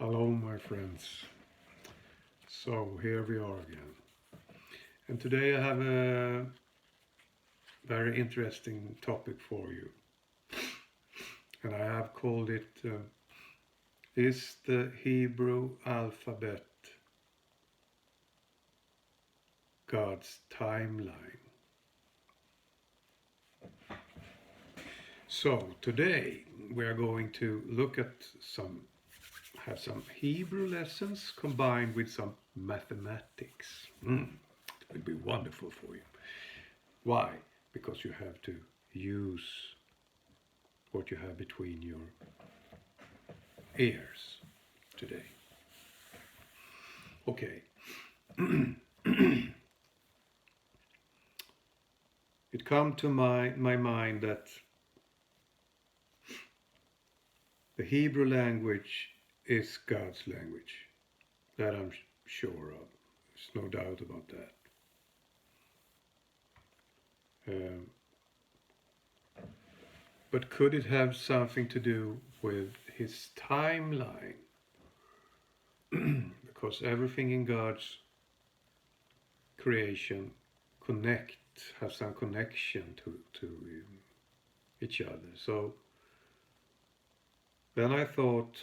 Hello, my friends. So here we are again. And today I have a very interesting topic for you. And I have called it Is the Hebrew Alphabet God's Timeline? So today we are going to look at have some Hebrew lessons combined with some mathematics. It will be wonderful for you. Why? Because you have to use what you have between your ears today. Okay. It come to my mind that the Hebrew language is God's language. That I'm sure of. There's no doubt about that. But could it have something to do with his timeline? Because everything in God's creation have some connection to each other. So then I thought,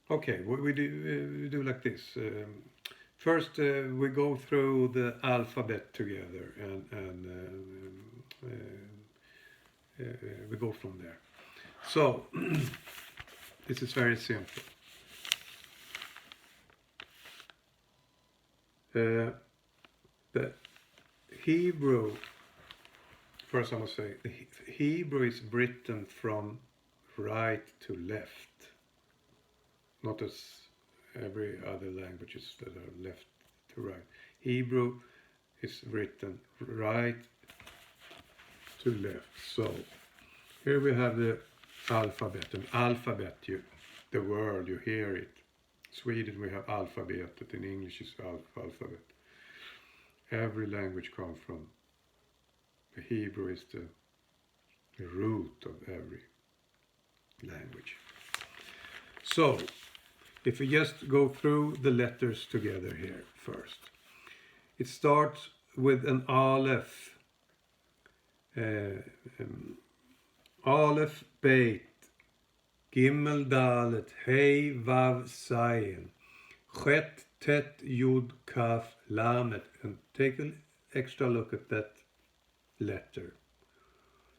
okay, we do like this. First, we go through the alphabet together, and we go from there. So this is very simple. The Hebrew, first I must say, the Hebrew is written from right to left, not as every other languages that are left to right. Hebrew is written right to left. So here we have the alphabet. An alphabet, the word, you hear it. Sweden we have alphabet, but in English is alphabet. Every language comes from the Hebrew is the root of every language. So if we just go through the letters together here first. It starts with an Aleph. Aleph, Beit, Gimel, Dalet, Hey, Vav, Zayin, Chet, Tet, Yud, Kaf, Lamed. And take an extra look at that letter,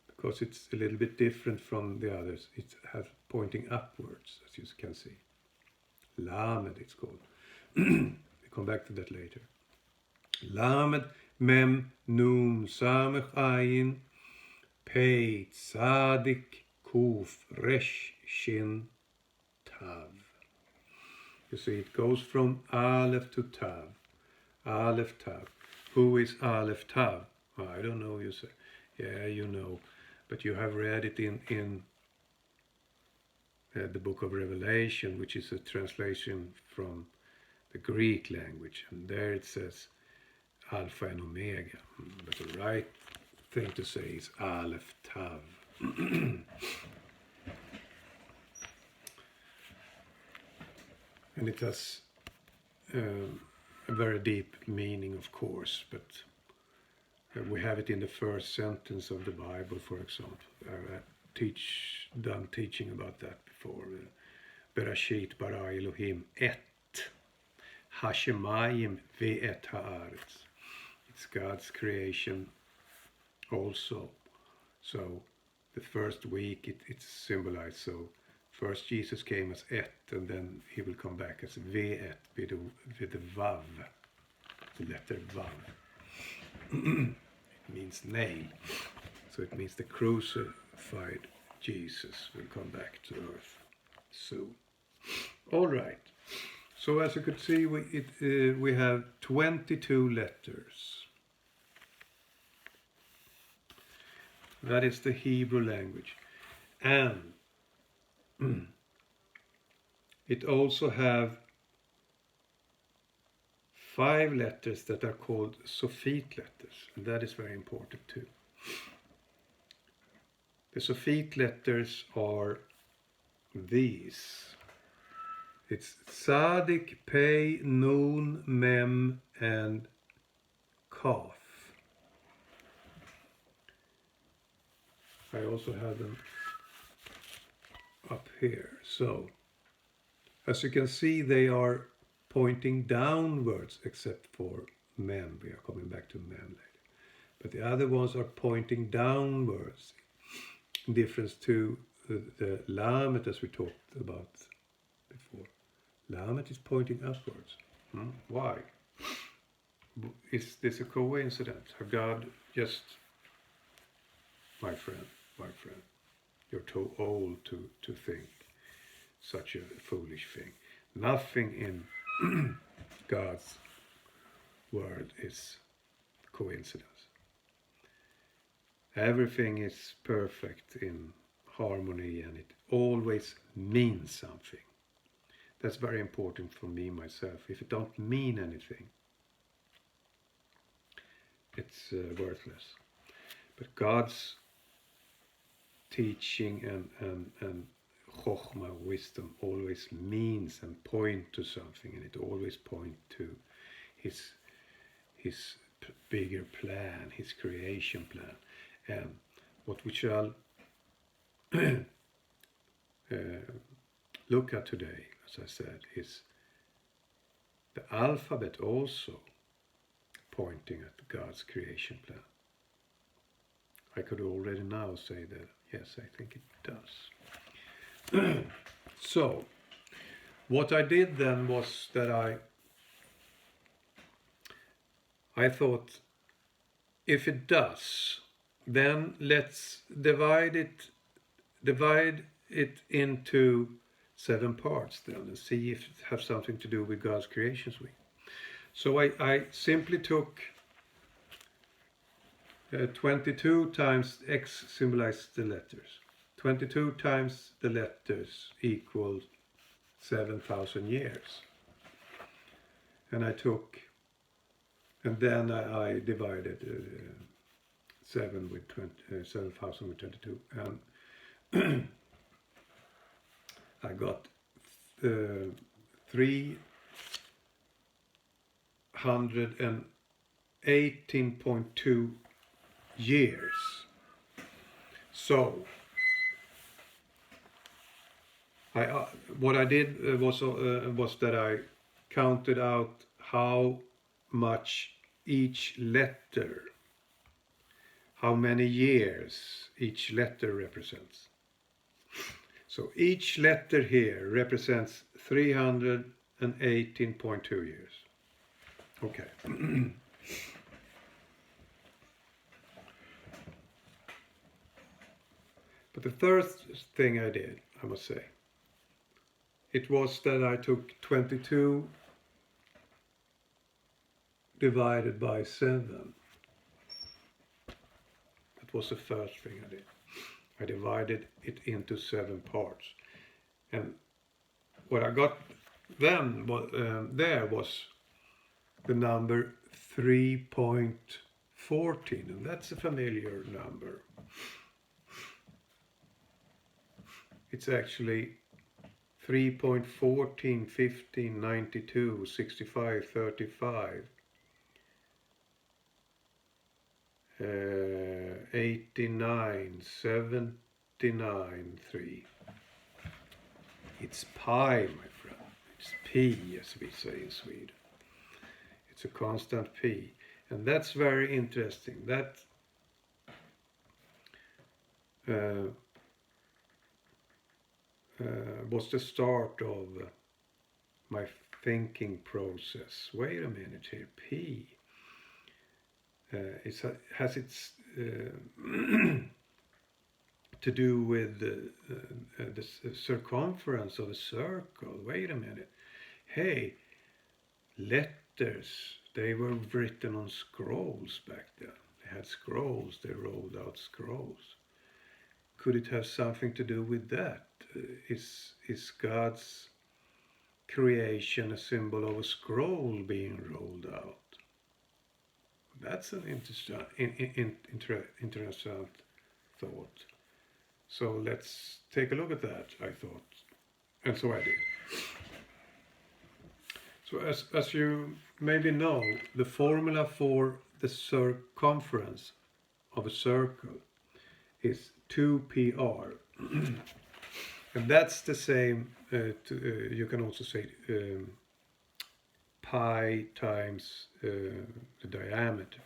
because it's a little bit different from the others. It has pointing upwards, as you can see. Lamed, it's called. We come back to that later. Lamed, Mem, Nun, Samech, Ayin, Pei, Tzadik, Kuf, Resh, Shin, Tav. You see, it goes from Aleph to Tav. Aleph, Tav. Who is Aleph, Tav? Well, I don't know, you say. Yeah, you know. But you have read it in the book of Revelation, which is a translation from the Greek language. And there it says Alpha and Omega. But the right thing to say is Aleph, Tav. And it has a very deep meaning, of course, but we have it in the first sentence of the Bible, for example. I've done teaching about that before. Berashit bara Elohim et Hashemayim ve'et haaretz. It's God's creation also. So the first week it's symbolized. So first Jesus came as et, and then he will come back as ve'et with the vav, the letter vav. It means nail. So it means the crucified Jesus will come back to earth soon. All right. So as you could see, we have 22 letters. That is the Hebrew language. And it also have 5 letters that are called Sophite letters, and that is very important too. The Sofit letters are these. It's Tzadik, Pei, Nun, Mem, and Kaf. I also have them up here. So, as you can see, they are pointing downwards, except for Mem. We are coming back to Mem later. But the other ones are pointing downwards, in difference to the Lamet, as we talked about before. Lamet is pointing upwards. Why? Is this a coincidence? Or God just, my friend, you're too old to think such a foolish thing. Nothing in God's word is coincidence. Everything is perfect in harmony, and it always means something. That's very important for me myself. If it don't mean anything, it's worthless. But God's teaching and chokhmah, wisdom, always means and point to something, and it always point to his bigger plan, his creation plan. And what we shall look at today, as I said, is the alphabet also pointing at God's creation plan. I could already now say that, yes, I think it does. So, what I did then was that I thought, if it does, then let's divide it into 7 parts then, and see if it has something to do with God's creations week. So I simply took 22 times X symbolizes the letters. 22 times the letters equals 7,000 years. And then I divided 7,000 with 22. And I got 318.2 years. So what I did was that I counted out how much each letter, how many years each letter represents. So each letter here represents 318.2 years. Okay. But the first thing I did, I must say, it was that I took 22 divided by 7. That was the first thing I did. I divided it into 7 parts. And what I got then there was the number 3.14, and that's a familiar number. It's actually 3.14, 15, 92, 65, 35, 89, 79, 3. It's pi, my friend. It's p, as we say in Sweden. It's a constant p. And that's very interesting. That was the start of my thinking process. Wait a minute here, p. It has its to do with the circumference of a circle. Wait a minute. Hey, letters, they were written on scrolls back then. They had scrolls, they rolled out scrolls. Could it have something to do with that? Is God's creation a symbol of a scroll being rolled out? That's an interesting thought. So let's take a look at that, I thought. And so I did. So as you maybe know, the formula for the circumference of a circle is 2πr. And that's the same, you can also say pi times the diameter.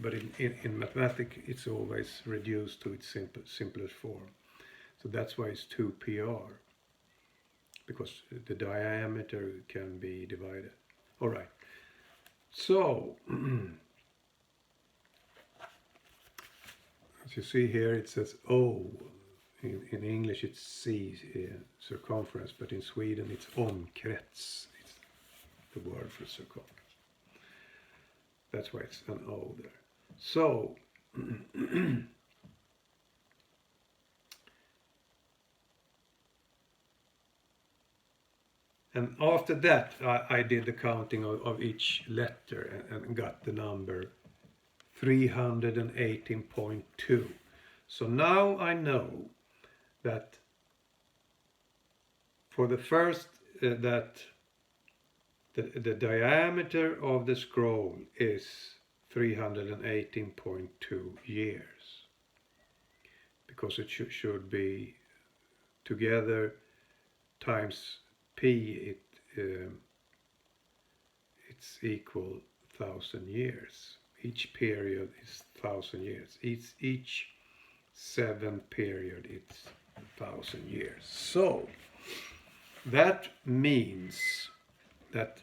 But in mathematics, it's always reduced to its simplest form. So that's why it's 2πr, because the diameter can be divided. All right. So, as you see here, it says O. In English, it's C, circumference, but in Sweden, it's omkrets. It's the word for circumference. That's why it's an O there. So, and after that, I did the counting of each letter and got the number 318.2. So now I know that for the first, that the diameter of the scroll is 318.2 years, because it should be together times p, it's equal 1,000 years. Each period is 1,000 years. Each 7th period it's 1,000 years. So that means that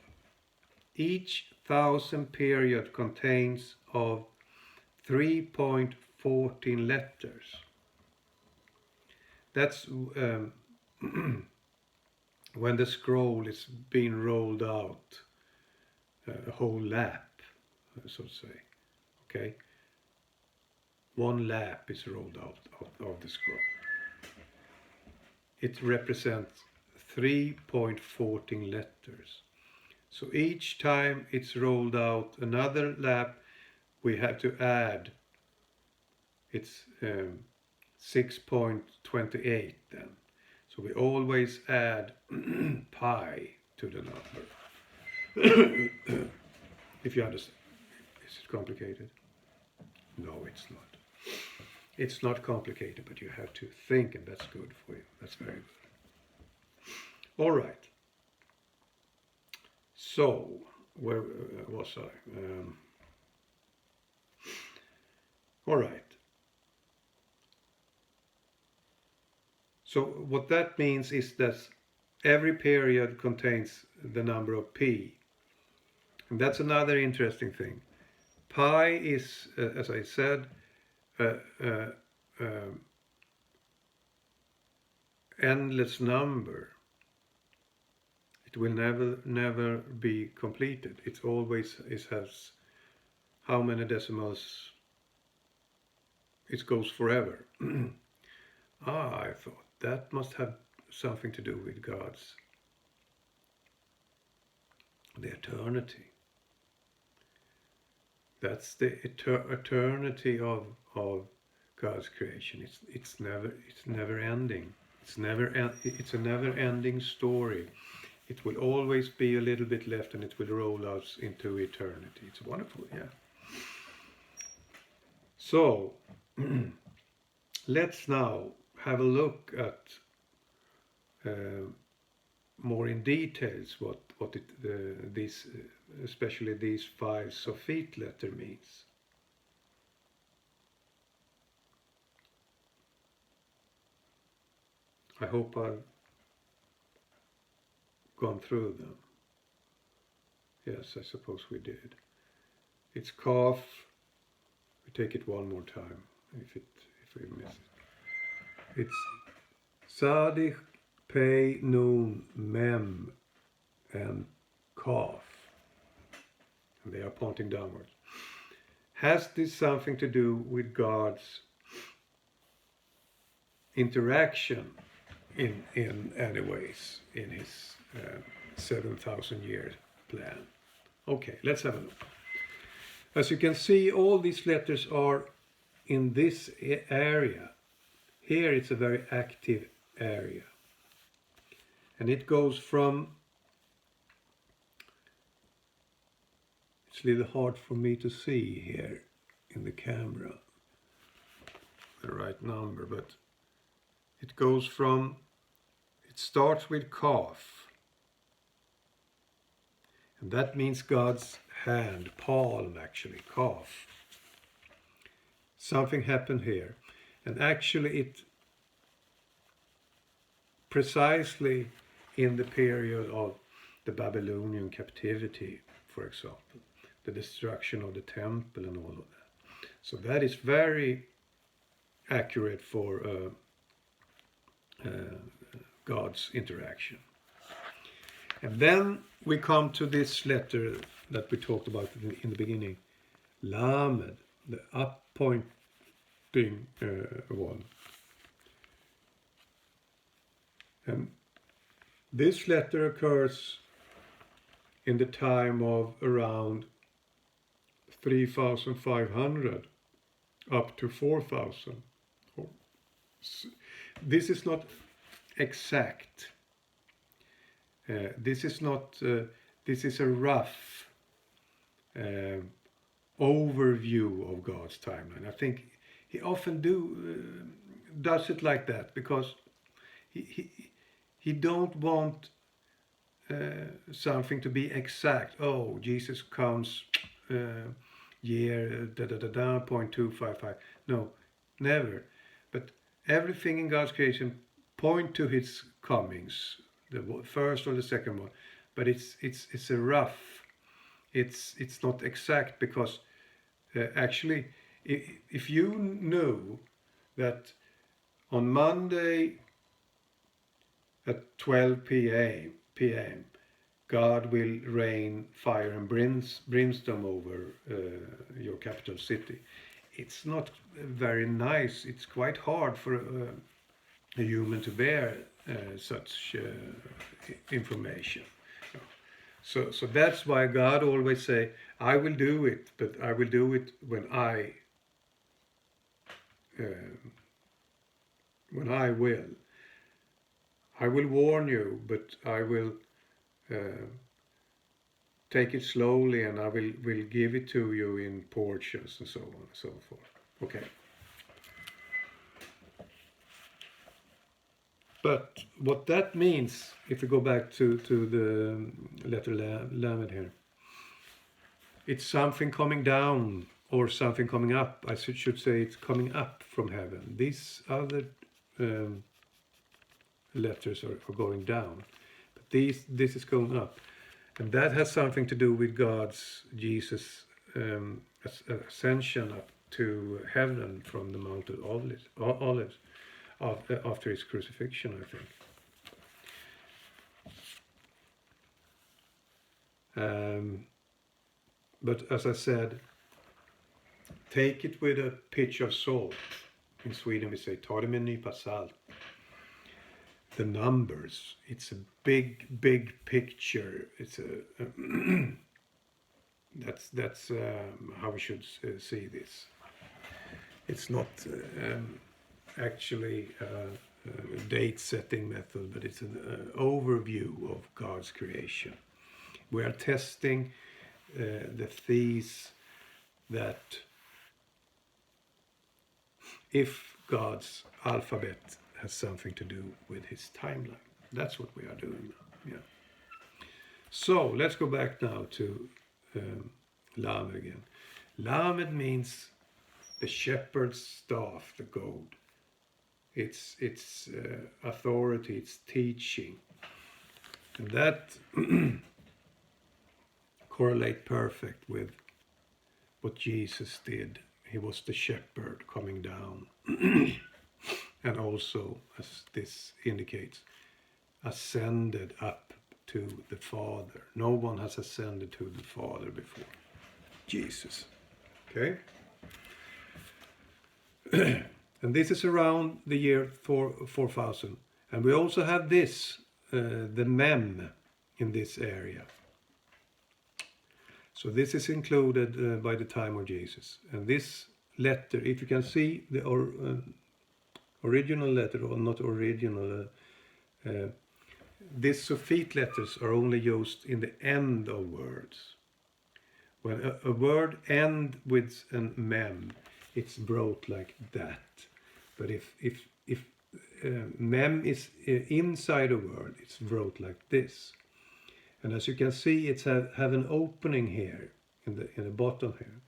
each 1,000 period contains of 3.14 letters. That's when the scroll is being rolled out, a whole lap, so to say. Okay, one lap is rolled out of the scroll. It represents 3.14 letters. So each time it's rolled out another lap, we have to add, it's 6.28 then. So we always add pi to the number. If you understand. Is it complicated? No, it's not. It's not complicated, but you have to think, and that's good for you. That's very good. All right. So, where was I? All right. So what that means is that every period contains the number of p. And that's another interesting thing. Pi is, as I said, endless number. It will never be completed. It always has how many decimals? It goes forever. I thought that must have something to do with God's, the eternity. That's the eternity of God's creation. It's never ending. It's a never ending story. It will always be a little bit left, and it will roll out into eternity. It's wonderful, yeah. So let's now have a look at more in details what these, especially these 5 Sofit letter means. I hope I've gone through them. Yes, I suppose we did. It's Kaf. We take it one more time if we miss it. It's Sadich, Pei, Nun, Mem, and Kaf. And they are pointing downwards. Has this something to do with God's interaction in any ways in his 7,000 year plan? Okay, let's have a look. As you can see, all these letters are in this area. Here it's a very active area. And it goes from, it's a little hard for me to see here in the camera, the right number, but it goes from, it starts with Kaf. And that means God's hand, palm actually, Kaf. Something happened here. And actually it precisely in the period of the Babylonian captivity, for example, the destruction of the temple and all of that. So that is very accurate for God's interaction. And then we come to this letter that we talked about in the beginning, Lamed, the uppointing one. And this letter occurs in the time of around 3,500 up to 4,000. This is not exact. This is not. This is a rough overview of God's timeline. I think he often does it like that because he don't want something to be exact. Oh, Jesus comes year 0.255. No, never. But everything in God's creation point to his comings, the first or the second one. But it's a rough. It's not exact because actually, if you know that on Monday at 12 p.m. God will rain fire and brimstone over your capital city. It's not very nice. It's quite hard for a human to bear such information. So that's why God always say, I will do it, but I will do it when I will. I will warn you, but I will take it slowly, and I will give it to you in portions and so on and so forth. Okay. But what that means, if we go back to the letter Lamed here, it's something coming down or something coming up. I should say it's coming up from heaven. These other letters are going down, but this is going up, and that has something to do with Jesus' ascension up to heaven from the Mount of Olives after his crucifixion, I think. But as I said, take it with a pinch of salt. In Sweden we say ta det med en nypa salt. The numbers, it's a big picture. It's that's how we should see this. It's not actually a date setting method, but it's an overview of God's creation. We are testing the thesis that if God's alphabet has something to do with his timeline. That's what we are doing now. Yeah. So let's go back now to Lamed again. Lamed means the shepherd's staff, the goad. It's authority, it's teaching. And that correlate perfect with what Jesus did. He was the shepherd coming down. And also, as this indicates, ascended up to the Father. No one has ascended to the Father before Jesus. Okay? And this is around the year 4000. And we also have this, the Mem in this area. So this is included by the time of Jesus. And this letter, if you can see the original letter, or not original, these Sufite letters are only used in the end of words. When a word end with an mem, it's brought like that. But if mem is inside a word, it's brought like this. And as you can see, it's have an opening here in the bottom here.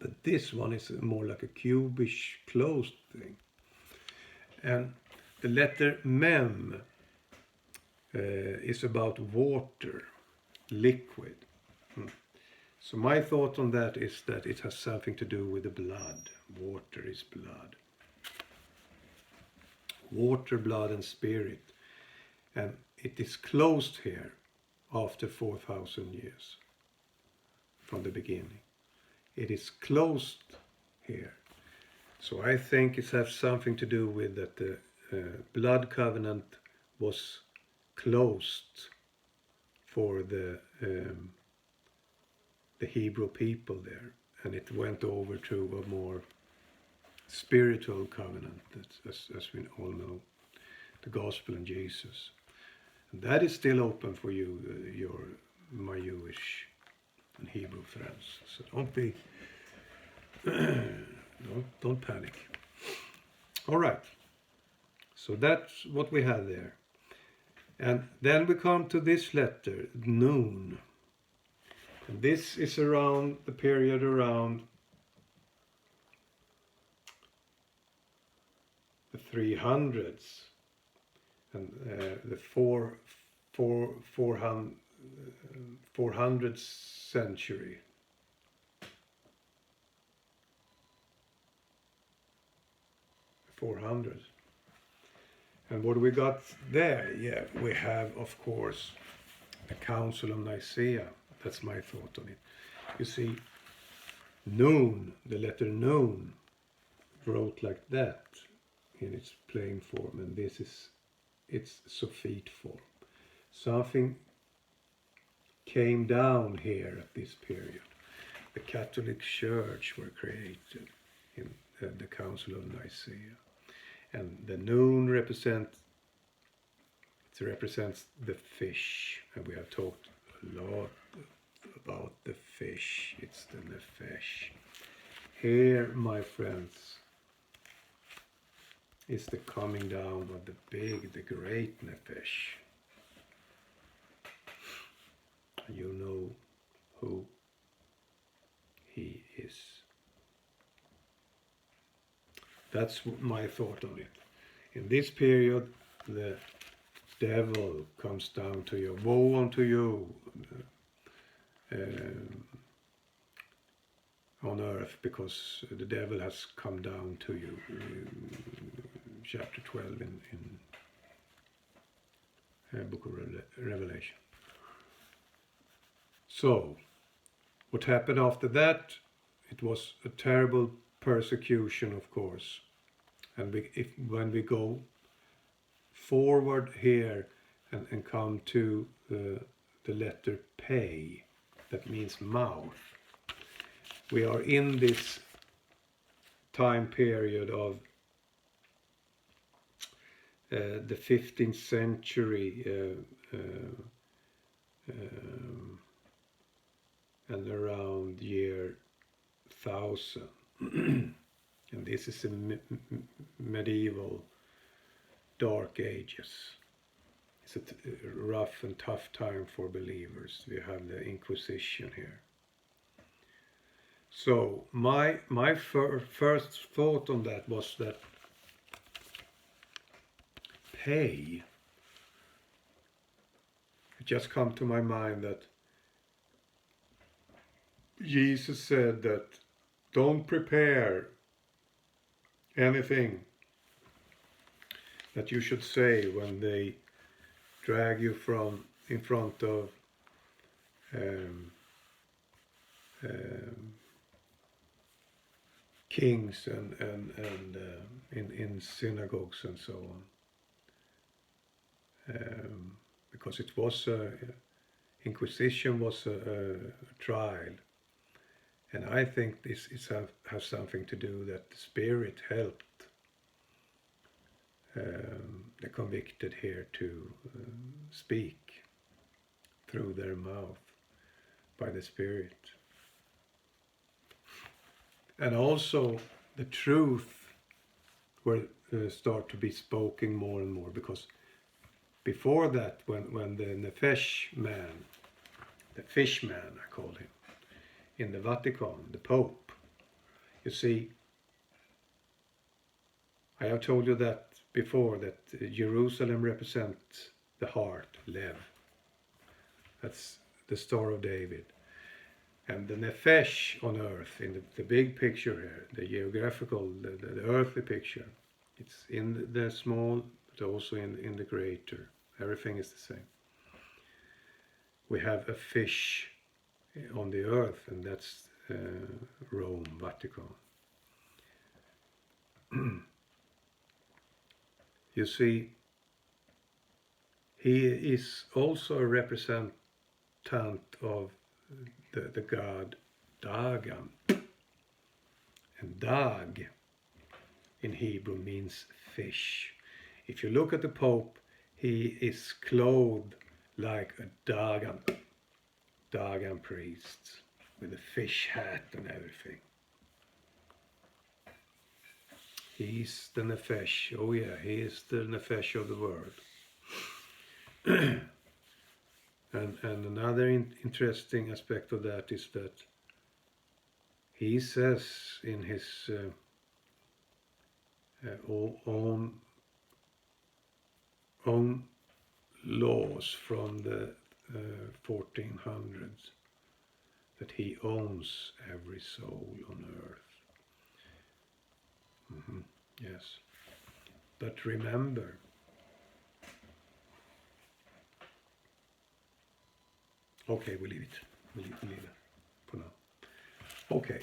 But this one is more like a cubish closed thing. And the letter mem is about water, liquid. So my thought on that is that it has something to do with the blood. Water is blood. Water, blood and spirit. And it is closed here after 4,000 years from the beginning. It is closed here. So I think it has something to do with that the blood covenant was closed for the Hebrew people there, and it went over to a more spiritual covenant, as we all know, the gospel and Jesus. And that is still open for you, my Jewish and Hebrew friends. So don't be, don't panic. All right. So that's what we have there. And then we come to this letter, Nun. And this is around the period around the 300s and the 400th century. And what we got there? Yeah, we have, of course, the Council of Nicaea. That's my thought on it. You see, Nun, the letter Nun, wrote like that in its plain form, and this is its Sufite form. Something came down here at this period. The Catholic Church were created in the Council of Nicaea. And the Nun represents the fish, and we have talked a lot about the fish. It's the nefesh. Here, my friends, is the coming down of the great nefesh. You know who he is. That's my thought on it. In this period, the devil comes down to you. Woe unto you on earth, because the devil has come down to you. Chapter 12 in book of Revelation. So, what happened after that? It was a terrible persecution, of course. And when we go forward here and come to the letter Pei, that means mouth, we are in this time period of the 15th century and around year 1000. And this is a medieval dark ages. It's a rough and tough time for believers. We have the Inquisition here. So my first thought on that was that Pei, it just come to my mind that Jesus said that don't prepare anything that you should say when they drag you from in front of kings and in synagogues and so on, because it was Inquisition was a trial. And I think this has something to do that the Spirit helped the convicted here to speak through their mouth by the Spirit. And also the truth will start to be spoken more and more, because before that, when the Nefesh man, the fish man I call him, in the Vatican, the Pope, you see, I have told you that before, that Jerusalem represents the heart, Lev. That's the Star of David. And the Nefesh on earth, in the big picture here, the geographical, the earthly picture, it's in the small, but also in the greater. Everything is the same. We have a fish on the earth, and that's Rome, Vatican. You see, he is also a representant of the god Dagan. And Dag in Hebrew means fish. If you look at the Pope, he is clothed like a Dagan priest, with a fish hat and everything. He's the Nefesh. Oh yeah, he is the Nefesh of the world. And another interesting aspect of that is that he says in his own laws from the 1400s that he owns every soul on earth. Yes. But remember, okay, we leave it. We leave it for now. Okay.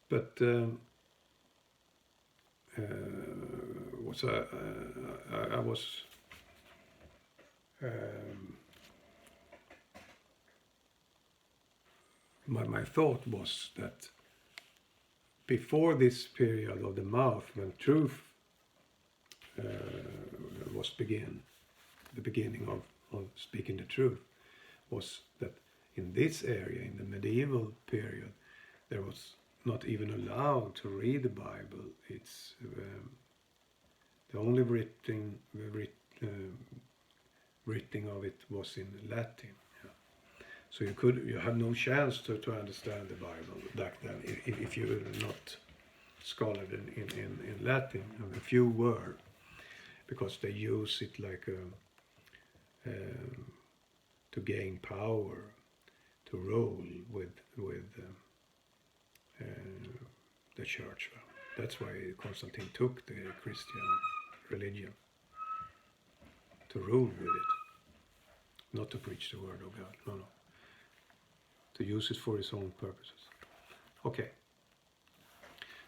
But I was my thought was that before this period of the mouth, when truth was the beginning of speaking the truth, was that in this area, in the medieval period, there was not even allowed to read the Bible. It's the only writing of it was in Latin. Yeah. So you had no chance to understand the Bible back then if you were not scholar in Latin. And a few were, because they use it like to gain power, to rule with the church. That's why Constantine took the Christian religion, to rule with it, not to preach the word of God. No. To use it for his own purposes. Okay.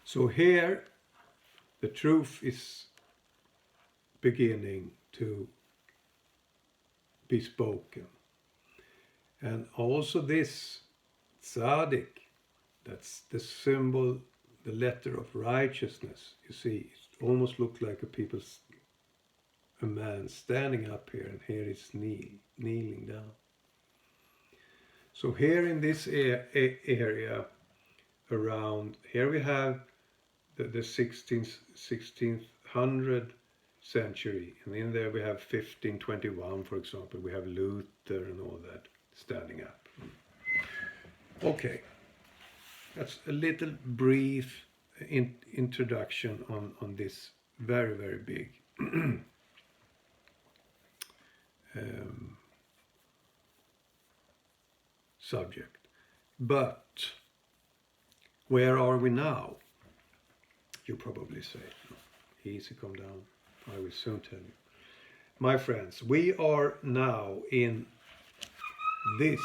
So here, the truth is beginning to be spoken. And also this tzaddik, that's the symbol, the letter of righteousness. You see, it almost looks like a man standing up here, and here is kneeling down. So here in this area around, here we have the 1600 century, and in there we have 1521, for example. We have Luther and all that standing up. Okay, that's a little brief introduction on this very, very big subject. But where are we now? You probably say, easy, come down. I will soon tell you. My friends, we are now in this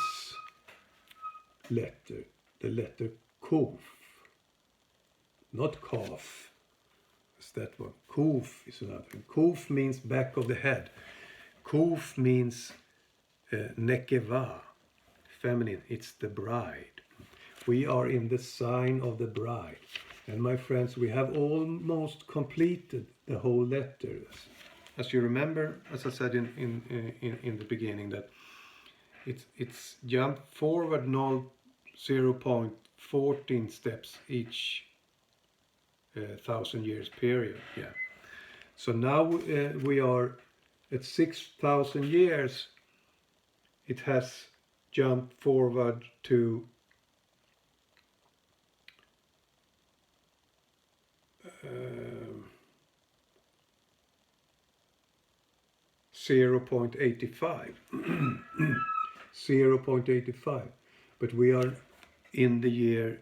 letter, the letter Kuf. Not Kaf. It's that one. Kuf is another one. Kuf means back of the head. Kuf means Nekeva, feminine, it's the bride. We are in the sign of the bride. And my friends, we have almost completed the whole letter. As you remember, as I said in the beginning, that it's jumped forward 0.14 steps each 1,000 years period. Yeah. So now we are at 6,000 years. It has jumped forward to 0.85. 0.85. But we are in the year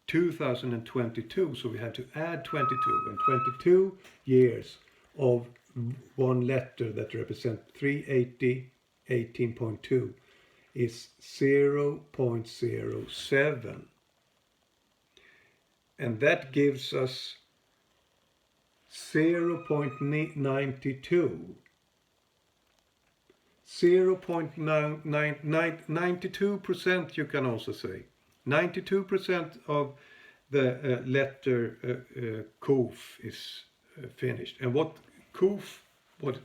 2022, so we have to add 22, and 22 years of one letter that represents 380 18.2 is 0.07, and that gives us 0.92. 92%, you can also say. 92% of the letter Kuf is finished. And what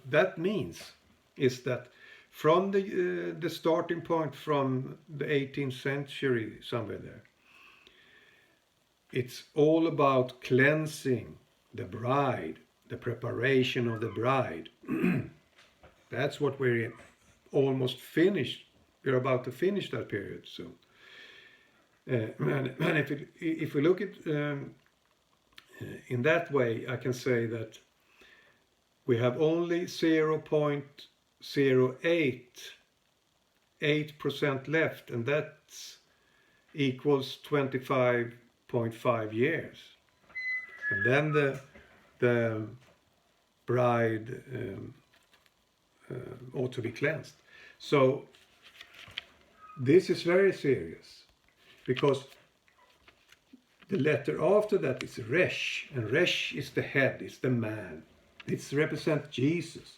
that means is that from the starting point from the 18th century, somewhere there, it's all about cleansing the bride, the preparation of the bride. That's what we're almost finished. We're about to finish that period soon. And if we look at in that way, I can say that we have only 0.088% left, and that equals 25.5 years. And then the bride ought to be cleansed. So this is very serious, because the letter after that is Resh, and Resh is the head, it's the man. It represents Jesus.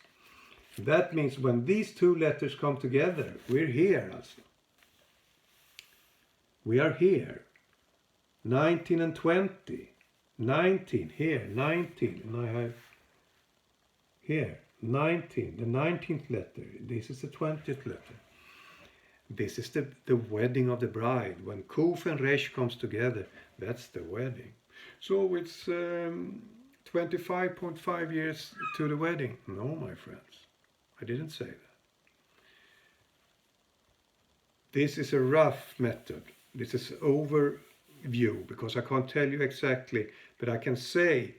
That means when these two letters come together, we're here also. We are here. 19 and 20. 19 here, 19, and I have here 19, the 19th letter. This is the 20th letter. This is the wedding of the bride. When Kuf and Resh comes together, that's the wedding. So it's 25.5 years to the wedding. No, my friends, I didn't say that. This is a rough method. This is overview, because I can't tell you exactly, but I can say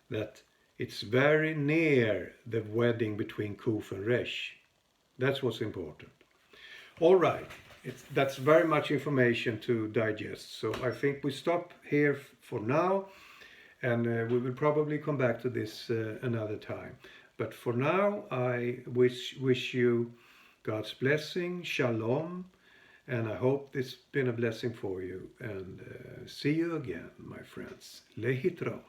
that it's very near the wedding between Kuf and Resh. That's what's important. All right, that's very much information to digest. So I think we stop here for now, and we will probably come back to this another time. But for now, I wish you God's blessing, shalom, and I hope this has been a blessing for you. And see you again, my friends. Lehitraot.